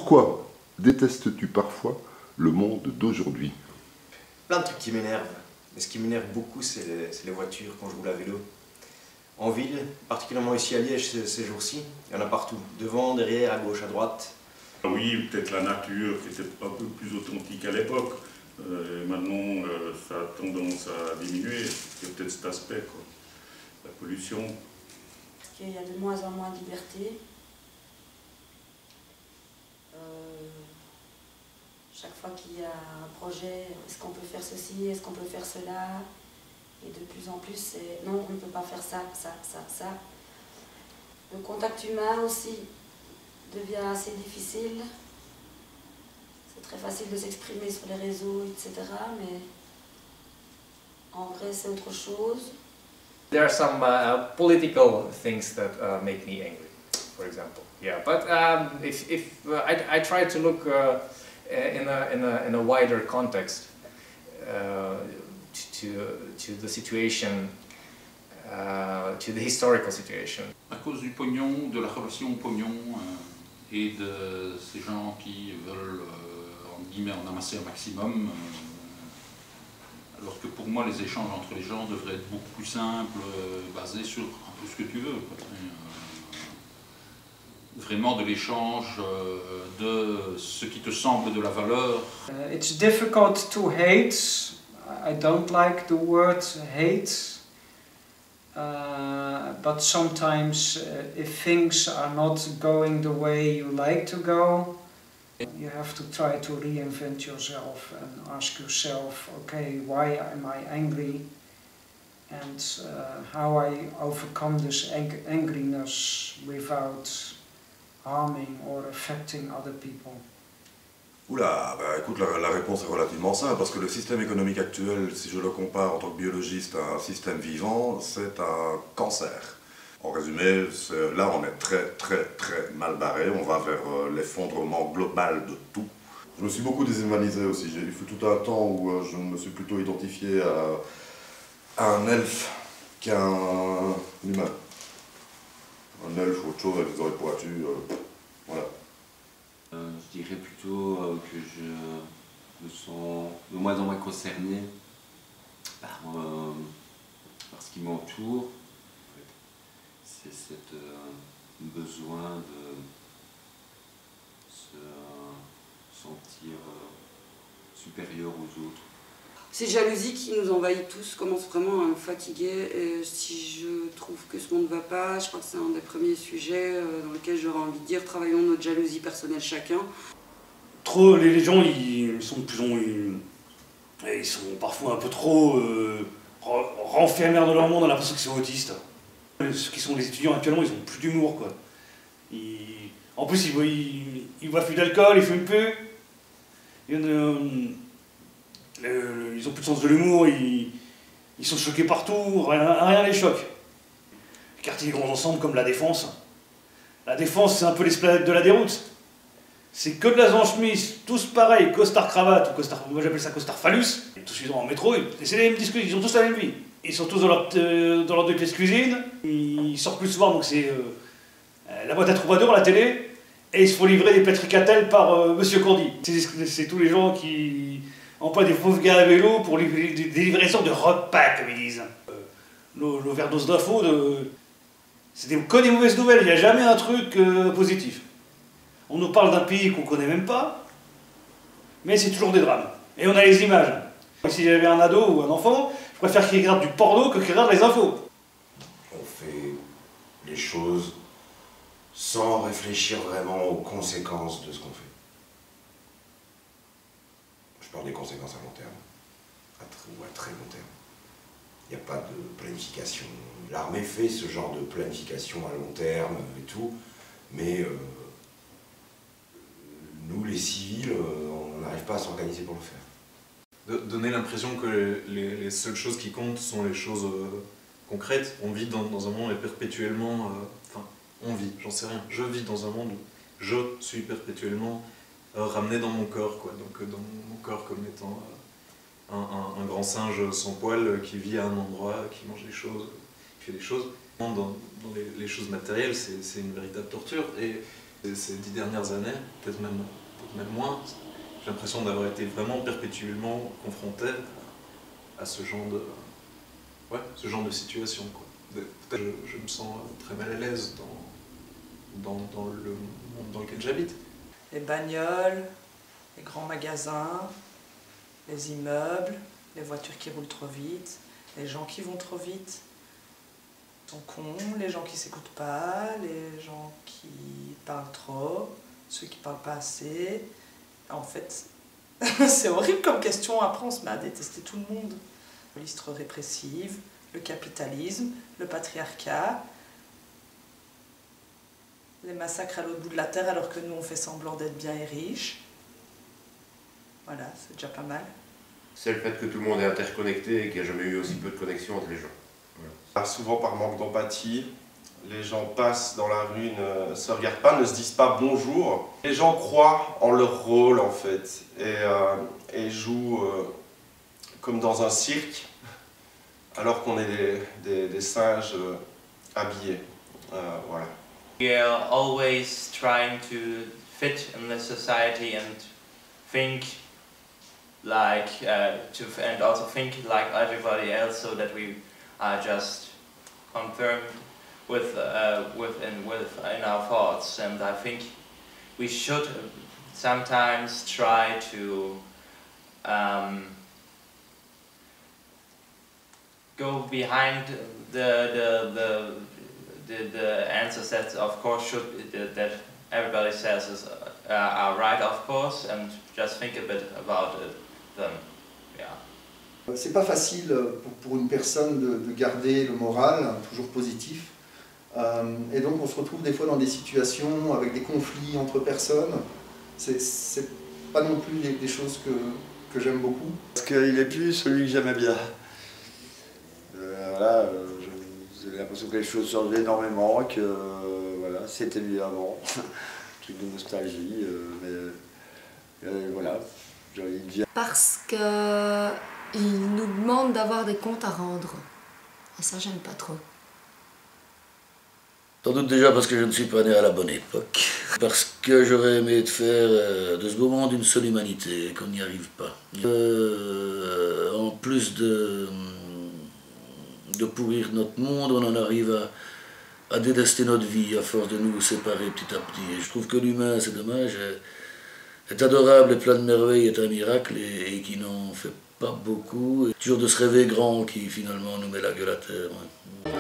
Pourquoi détestes-tu parfois le monde d'aujourd'hui? Plein de trucs qui m'énervent. Mais ce qui m'énerve beaucoup, c'est les voitures quand je roule à vélo. En ville, particulièrement ici à Liège ces jours-ci, il y en a partout. Devant, derrière, à gauche, à droite. Oui, peut-être la nature qui était un peu plus authentique à l'époque. Maintenant, ça a tendance à diminuer. Il y a peut-être cet aspect, quoi. La pollution. Parce qu'il y a de moins en moins de liberté. Chaque fois qu'il y a un projet, est-ce qu'on peut faire ceci, est-ce qu'on peut faire cela? Et de plus en plus, c'est non, on ne peut pas faire ça, ça, ça, ça. Le contact humain aussi devient assez difficile. C'est très facile de s'exprimer sur les réseaux, etc. Mais en vrai, c'est autre chose. There are some political things that make me angry, for example. Yeah, but if I try to look in a wider context to the situation, to the historical situation. À cause du pognon, de la relation au pognon et de ces gens qui veulent en guillemets en amasser un maximum. Alors que pour moi, les échanges entre les gens devraient être beaucoup plus simples, basés sur un peu ce que tu veux. Vraiment de l'échange, de ce qui te semble de la valeur. It's difficult to hate. I don't like the word hate. But sometimes if things are not going the way you like to go, you have to try to reinvent yourself and ask yourself, okay, why am I angry? And how I overcome this angriness without harming or affecting other people. Oula, bah écoute, la réponse est relativement simple, parce que le système économique actuel, si je le compare en tant que biologiste à un système vivant, c'est un cancer. En résumé, là on est très mal barré, on va vers l'effondrement global de tout. Je me suis beaucoup déshumanisé aussi, j'ai eu tout un temps où je me suis plutôt identifié à un elfe qu'à un humain. Un elfe ou autre chose avec des oreilles pointues, voilà. Je dirais plutôt que je me sens de moins en moins concerné par ce qui m'entoure. C'est ce besoin de se sentir supérieur aux autres. Cette jalousie qui nous envahit tous commence vraiment à me fatiguer. Et si je trouve que ce monde ne va pas, je crois que c'est un des premiers sujets dans lesquels j'aurais envie de dire travaillons notre jalousie personnelle chacun. Trop, les gens ils sont de plus en ils sont parfois un peu trop renfermés dans leur monde, on a l'impression qu'ils sont autistes. Ceux qui sont les étudiants actuellement, ils ont plus d'humour quoi. En plus ils boivent plus d'alcool, ils fument plus. Ils ont plus de sens de l'humour, ils sont choqués partout, rien les choque. Les quartiers grands ensembles comme la Défense. La Défense, c'est un peu l'esplanade de la Déroute. C'est que de la Smith, tous pareils, costard-cravate, ou costard, moi j'appelle ça costard-phallus. Tous ils sont en métro, et c'est les mêmes discussions, ils ont tous la même vie. Ils sont tous dans leur deux pièces cuisine, ils sortent plus souvent, donc c'est la boîte à troubadour, la télé, et ils se font livrer des plats tricatelles par Monsieur Cordy. C'est tous les gens qui emploient des pauvres gars à vélo pour des livraisons de repas, comme ils disent. L'overdose d'infos, c'est que des mauvaises nouvelles, il n'y a jamais un truc positif. On nous parle d'un pays qu'on ne connaît même pas, mais c'est toujours des drames. Et on a les images. Si j'avais un ado ou un enfant, je préfère qu'il regarde du porno que qu'il regarde les infos. On fait les choses sans réfléchir vraiment aux conséquences de ce qu'on fait. Je parle des conséquences à long terme, ou à très long terme. Il n'y a pas de planification. L'armée fait ce genre de planification à long terme et tout, mais nous, les civils, on n'arrive pas à s'organiser pour le faire. Donner l'impression que les seules choses qui comptent sont les choses concrètes. On vit dans un monde et perpétuellement... Enfin, on vit, j'en sais rien. Je vis dans un monde où je suis perpétuellement ramené dans mon corps, quoi. Donc dans mon corps comme étant un grand singe sans poil qui vit à un endroit, qui mange des choses, qui fait des choses. Dans les choses matérielles, c'est une véritable torture. Et ces 10 dernières années, peut-être même même moins, j'ai l'impression d'avoir été vraiment perpétuellement confronté à ce genre de situation, quoi. Je me sens très mal à l'aise dans le monde dans lequel j'habite. Les bagnoles, les grands magasins, les immeubles, les voitures qui roulent trop vite, les gens qui vont trop vite, sont cons, les gens qui s'écoutent pas, les gens qui parlent trop, ceux qui parlent pas assez. En fait, c'est horrible comme question, après on se met à détester tout le monde. La police trop répressive, le capitalisme, le patriarcat, les massacres à l'autre bout de la terre alors que nous on fait semblant d'être bien et riches. Voilà, c'est déjà pas mal. C'est le fait que tout le monde est interconnecté et qu'il n'y a jamais eu aussi peu de connexion entre les gens. Voilà. Souvent par manque d'empathie, les gens passent dans la rue, ne se regardent pas, ne se disent pas bonjour. Les gens croient en leur rôle en fait et jouent comme dans un cirque alors qu'on est des singes habillés. Voilà. We are always trying to fit in the society and think like and also think like everybody else, so that we are just confirmed in our thoughts. And I think we should sometimes try to go behind the answers that of course that everybody says are right, of course, and just think a bit about them. Yeah. C'est pas facile pour une personne de garder le moral toujours positif, et donc on se retrouve des fois dans des situations avec des conflits entre personnes. C'est pas non plus des choses que j'aime beaucoup. Parce qu'il est plus celui que j'aimais bien. Voilà, j'ai l'impression que les choses changent énormément, que voilà, c'était mieux avant. Truc de nostalgie, mais voilà, j'ai envie de dire. Parce qu'ils nous demandent d'avoir des comptes à rendre. Et ça, j'aime pas trop. Sans doute déjà parce que je ne suis pas né à la bonne époque. Parce que j'aurais aimé faire de ce beau monde une seule humanité, et qu'on n'y arrive pas. En plus de pourrir notre monde, on en arrive à détester notre vie à force de nous séparer petit à petit. Et je trouve que l'humain, c'est dommage, est adorable et plein de merveilles, est un miracle et qui n'en fait pas beaucoup. Et toujours de se rêver grand qui finalement nous met la gueule à terre. Ouais.